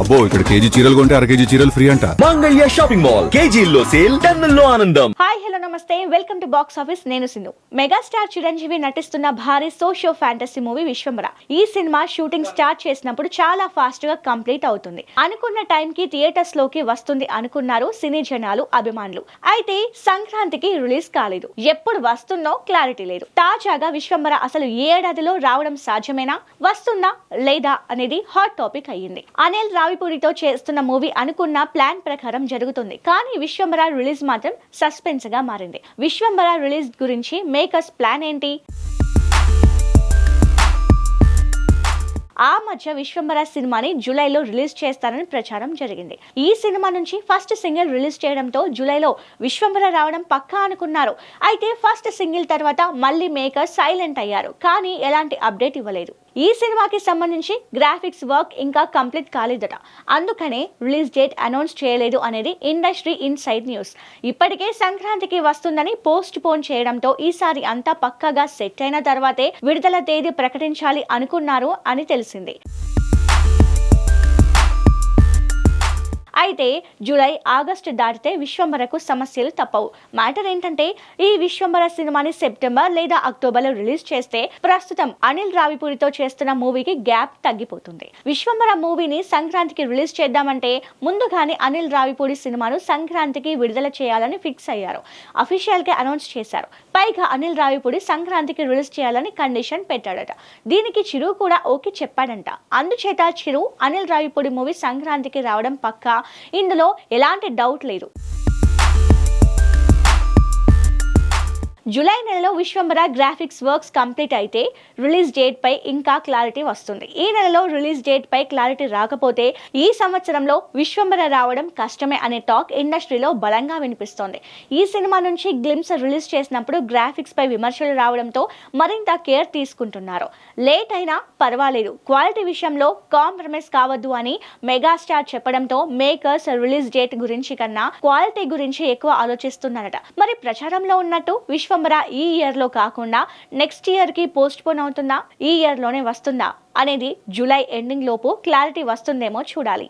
అబ్బో ఇక్కడ కేజీ చీరలు కొంటే అర కేజీ చీరలు ఫ్రీ అంట. మంగళ్య షాపింగ్ మాల్ కేజీల్లో సేల్, టన్నుల్లో ఆనందం. హాయ్ హలో నమస్తే, వెల్కమ్ టు బాక్స్ ఆఫీస్. నేను సింధు. మెగాస్టార్ చిరంజీవి నటిస్తున్న భారీ సోషియో ఫ్యాంటసీ మూవీ విశ్వంబర. ఈ సినిమా షూటింగ్ స్టార్ట్ చేసినప్పుడు చాలా ఫాస్ట్ గా కంప్లీట్ అవుతుంది. అనుకున్న టైం కి థియేటర్స్ లోకి వస్తుంది అనుకున్నారు సినీ జనాలు, అభిమానులు. అయితే సంక్రాంతికి రిలీజ్ కాలేదు. ఎప్పుడు వస్తుందో క్లారిటీ లేదు. తాజాగా విశ్వంబర అసలు ఏ ఏడాదిలో రావడం సాధ్యమేనా, వస్తుందా లేదా అనేది హాట్ టాపిక్ అయ్యింది. అనిల్ రావిపూడితో చేస్తున్న మూవీ అనుకున్న ప్లాన్ ప్రకారం జరుగుతుంది. కానీ విశ్వంబర రిలీజ్ మాత్రం సస్పెన్స్ గా మారింది. విశ్వంబర రిలీజ్ గురించి మేకర్స్ ప్లాన్ ఏంటి? ఆ మధ్య విశ్వంబర సినిమాని జూలైలో రిలీజ్ చేస్తారని ప్రచారం జరిగింది. ఈ సినిమా నుంచి ఫస్ట్ సింగిల్ రిలీజ్ చేయడంతో జూలైలో విశ్వంబర రావడం పక్కా అనుకున్నారు. అయితే ఫస్ట్ సింగిల్ తర్వాత మళ్ళీ మేకర్ సైలెంట్ అయ్యారు. కానీ ఎలాంటి అప్డేట్ ఇవ్వలేదు. ఈ సినిమాకి సంబంధించి గ్రాఫిక్స్ వర్క్ ఇంకా కంప్లీట్ కాలేదట. అందుకనే రిలీజ్ డేట్ అనౌన్స్ చేయలేదు అనేది ఇండస్ట్రీ ఇన్సైడ్ న్యూస్. ఇప్పటికే సంక్రాంతికి వస్తుందని పోస్ట్ పోన్ చేయడంతో ఈసారి అంతా పక్కాగా సెట్ అయిన తర్వాతే విడుదల తేదీ ప్రకటించాలి అనుకున్నారు అని తెలిసింది. అయితే జూలై ఆగస్టు దాటితే విశ్వంబరకు సమస్యలు తప్పవు. మ్యాటర్ ఏంటంటే ఈ విశ్వంబర సినిమాని సెప్టెంబర్ లేదా అక్టోబర్లో రిలీజ్ చేస్తే ప్రస్తుతం అనిల్ రావిపూడితో చేస్తున్న మూవీకి గ్యాప్ తగ్గిపోతుంది. విశ్వంబర మూవీని సంక్రాంతికి రిలీజ్ చేద్దామంటే ముందుగానే అనిల్ రావిపూడి సినిమాను సంక్రాంతికి విడుదల చేయాలని ఫిక్స్ అయ్యారు. అఫీషియల్ గా అనౌన్స్ చేశారు. పైగా అనిల్ రావిపూడి సంక్రాంతికి రిలీజ్ చేయాలని కండిషన్ పెట్టాడట. దీనికి చిరు కూడా ఓకే చెప్పాడంట. అందుచేత చిరు అనిల్ రావిపూడి మూవీ సంక్రాంతికి రావడం పక్కా. ఇందులో ఎలాంటి డౌట్ లేదు. జూలై నెలలో విశ్వంబర గ్రాఫిక్స్ వర్క్స్ కంప్లీట్ అయితే రిలీజ్ డేట్ పై ఇంకా క్లారిటీ వస్తుంది. ఈ నెలలో రిలీజ్ డేట్ పై క్లారిటీ రాకపోతే ఈ సంవత్సరంలో విశ్వంబర రావడం కష్టమే అనే టాక్ ఇండస్ట్రీలో బలంగా వినిపిస్తోంది. ఈ సినిమా నుంచి గ్లిమ్స్ రిలీజ్ చేసినప్పుడు గ్రాఫిక్స్ పై విమర్శలు రావడంతో మరింత కేర్ తీసుకుంటున్నారు. లేట్ అయినా పర్వాలేదు, క్వాలిటీ విషయంలో కాంప్రమైజ్ కావద్దు అని మెగాస్టార్ చెప్పడంతో మేకర్స్ రిలీజ్ డేట్ గురించి కన్నా క్వాలిటీ గురించి ఎక్కువ ఆలోచిస్తున్నారట. మరి ప్రచారంలో ఉన్నట్టు విశ్వంబర ఈ ఇయర్ లో కాకుండా నెక్స్ట్ ఇయర్ కి పోస్ట్ పోన్ అవుతుందా, ఈ ఇయర్ లోనే వస్తుందా అనేది జూలై ఎండింగ్ లోపు క్లారిటీ వస్తుందేమో చూడాలి.